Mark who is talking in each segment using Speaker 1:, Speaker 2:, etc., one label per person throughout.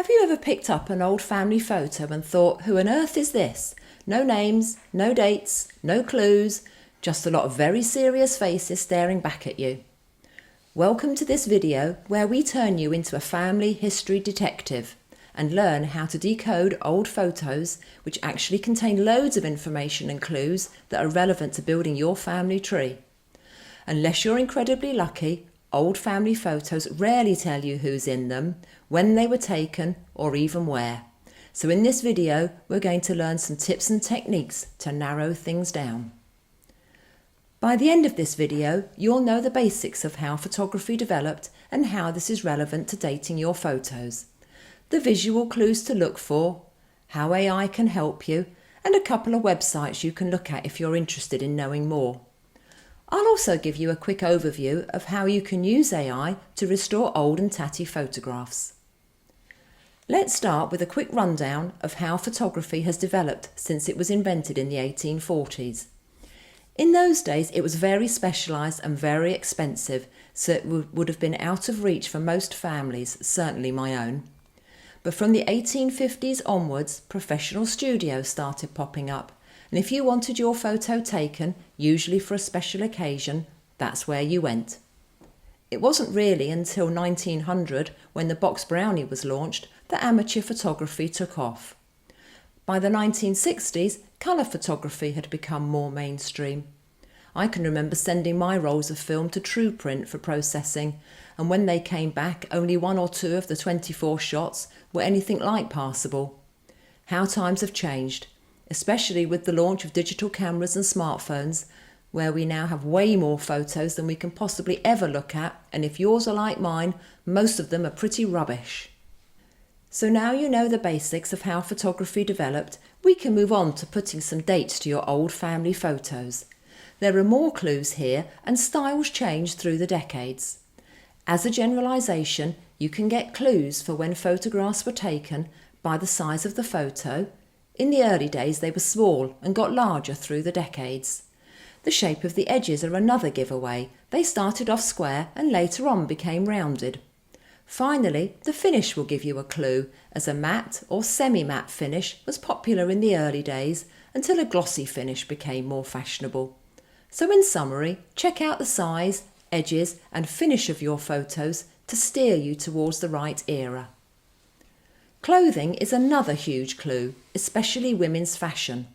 Speaker 1: Have you ever picked up an old family photo and thought, who on earth is this? No names, no dates, no clues, just a lot of very serious faces staring back at you. Welcome to this video where we turn you into a family history detective and learn how to decode old photos which actually contain loads of information and clues that are relevant to building your family tree. Unless you're incredibly lucky, old family photos rarely tell you who's in them, when they were taken, or even where. So in this video, we're going to learn some tips and techniques to narrow things down. By the end of this video, you'll know the basics of how photography developed and how this is relevant to dating your photos, the visual clues to look for, how AI can help you, and a couple of websites you can look at if you're interested in knowing more. I'll also give you a quick overview of how you can use AI to restore old and tatty photographs. Let's start with a quick rundown of how photography has developed since it was invented in the 1840s. In those days it was very specialised and very expensive, so it would have been out of reach for most families, certainly my own. But from the 1850s onwards, professional studios started popping up. And if you wanted your photo taken, usually for a special occasion, that's where you went. It wasn't really until 1900, when the box brownie was launched, that amateur photography took off. By the 1960s, colour photography had become more mainstream. I can remember sending my rolls of film to TruePrint for processing, and when they came back, only 1 or 2 of the 24 shots were anything like passable. How times have changed, especially with the launch of digital cameras and smartphones, where we now have way more photos than we can possibly ever look at, and if yours are like mine, most of them are pretty rubbish. So now you know the basics of how photography developed, we can move on to putting some dates to your old family photos. There are more clues here, and styles change through the decades. As a generalisation, you can get clues for when photographs were taken by the size of the photo. In the early days they were small and got larger through the decades. The shape of the edges are another giveaway. They started off square and later on became rounded. Finally, the finish will give you a clue, as a matte or semi-matte finish was popular in the early days until a glossy finish became more fashionable. So in summary, check out the size, edges and finish of your photos to steer you towards the right era. Clothing is another huge clue, especially women's fashion.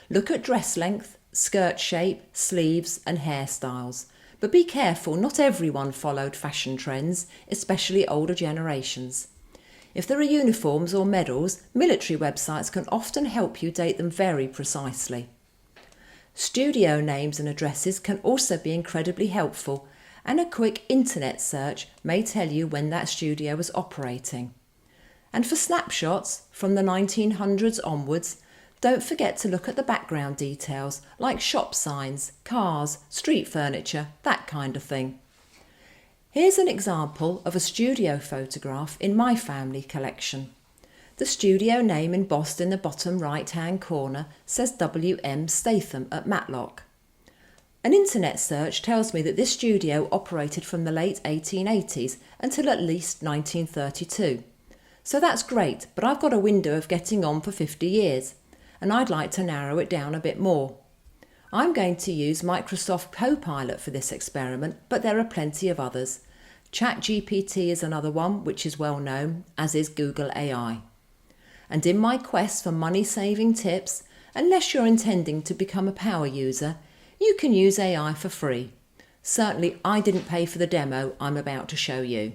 Speaker 1: Look at dress length, skirt shape, sleeves and hairstyles. But be careful, not everyone followed fashion trends, especially older generations. If there are uniforms or medals, military websites can often help you date them very precisely. Studio names and addresses can also be incredibly helpful, and a quick internet search may tell you when that studio was operating. And for snapshots from the 1900s onwards, don't forget to look at the background details like shop signs, cars, street furniture, that kind of thing. Here's an example of a studio photograph in my family collection. The studio name embossed in the bottom right-hand corner says W.M. Statham at Matlock. An internet search tells me that this studio operated from the late 1880s until at least 1932. So that's great, but I've got a window of getting on for 50 years, and I'd like to narrow it down a bit more. I'm going to use Microsoft Copilot for this experiment, but there are plenty of others. ChatGPT is another one, which is well known, as is Google AI. And in my quest for money-saving tips, unless you're intending to become a power user, you can use AI for free. Certainly, I didn't pay for the demo I'm about to show you.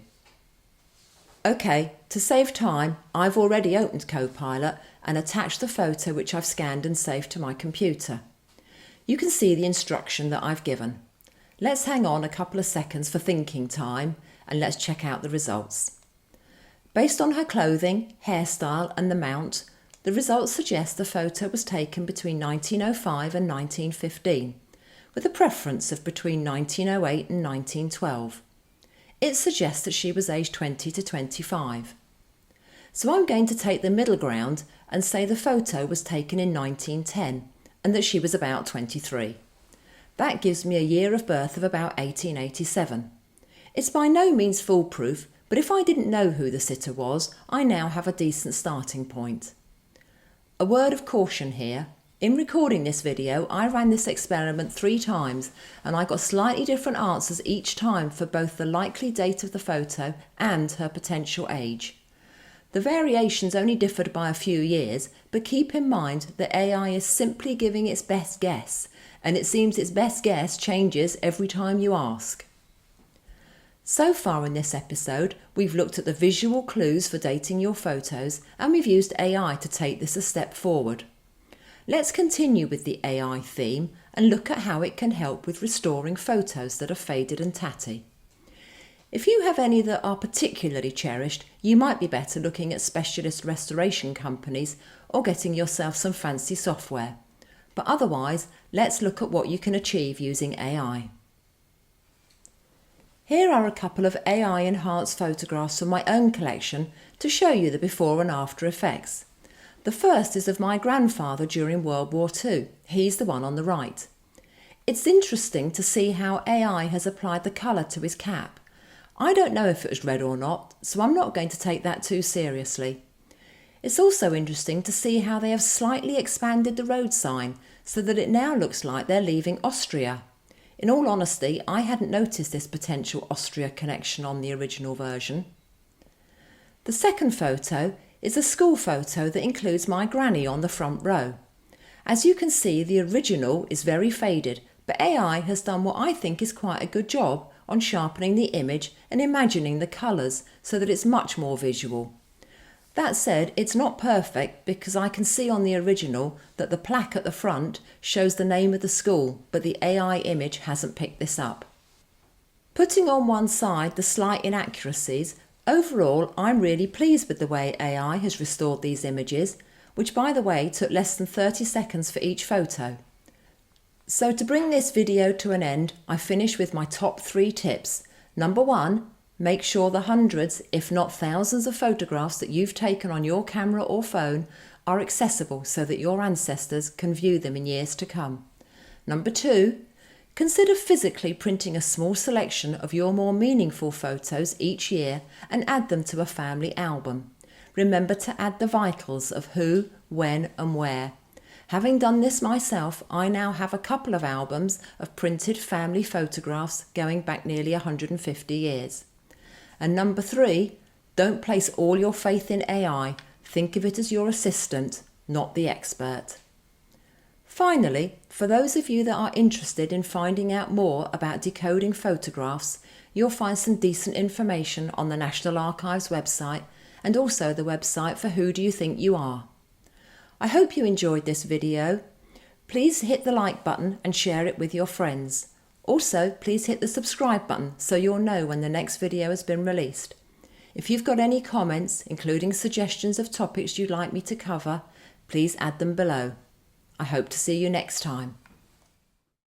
Speaker 1: Okay, to save time, I've already opened Copilot and attached the photo which I've scanned and saved to my computer. You can see the instruction that I've given. Let's hang on a couple of seconds for thinking time and let's check out the results. Based on her clothing, hairstyle and the mount, the results suggest the photo was taken between 1905 and 1915, with a preference of between 1908 and 1912. It suggests that she was aged 20 to 25. So I'm going to take the middle ground and say the photo was taken in 1910 and that she was about 23. That gives me a year of birth of about 1887. It's by no means foolproof, But if I didn't know who the sitter was, I now have a decent starting point. A word of caution here. In recording this video, I ran this experiment 3 times and I got slightly different answers each time for both the likely date of the photo and her potential age. The variations only differed by a few years, but keep in mind that AI is simply giving its best guess, and it seems its best guess changes every time you ask. So far in this episode, we've looked at the visual clues for dating your photos, and we've used AI to take this a step forward. Let's continue with the AI theme and look at how it can help with restoring photos that are faded and tatty. If you have any that are particularly cherished, you might be better looking at specialist restoration companies or getting yourself some fancy software. But otherwise, let's look at what you can achieve using AI. Here are a couple of AI-enhanced photographs from my own collection to show you the before and after effects. The first is of my grandfather during World War II. He's the one on the right. It's interesting to see how AI has applied the colour to his cap. I don't know if it was red or not, so I'm not going to take that too seriously. It's also interesting to see how they have slightly expanded the road sign so that it now looks like they're leaving Austria. In all honesty, I hadn't noticed this potential Austria connection on the original version. The second photo is a school photo that includes my granny on the front row. As you can see, the original is very faded, but AI has done what I think is quite a good job on sharpening the image and imagining the colours so that it's much more visual. That said, it's not perfect because I can see on the original that the plaque at the front shows the name of the school, but the AI image hasn't picked this up. Putting on one side the slight inaccuracies, overall, I'm really pleased with the way AI has restored these images, which by the way took less than 30 seconds for each photo. So to bring this video to an end, I finish with my top 3 tips. Number 1, make sure the hundreds, if not thousands of photographs that you've taken on your camera or phone are accessible so that your ancestors can view them in years to come. Number 2, consider physically printing a small selection of your more meaningful photos each year and add them to a family album. Remember to add the vitals of who, when and where. Having done this myself, I now have a couple of albums of printed family photographs going back nearly 150 years. And number 3, don't place all your faith in AI. Think of it as your assistant, not the expert. Finally, for those of you that are interested in finding out more about decoding photographs, you'll find some decent information on the National Archives website and also the website for Who Do You Think You Are? I hope you enjoyed this video. Please hit the like button and share it with your friends. Also, please hit the subscribe button so you'll know when the next video has been released. If you've got any comments, including suggestions of topics you'd like me to cover, please add them below. I hope to see you next time.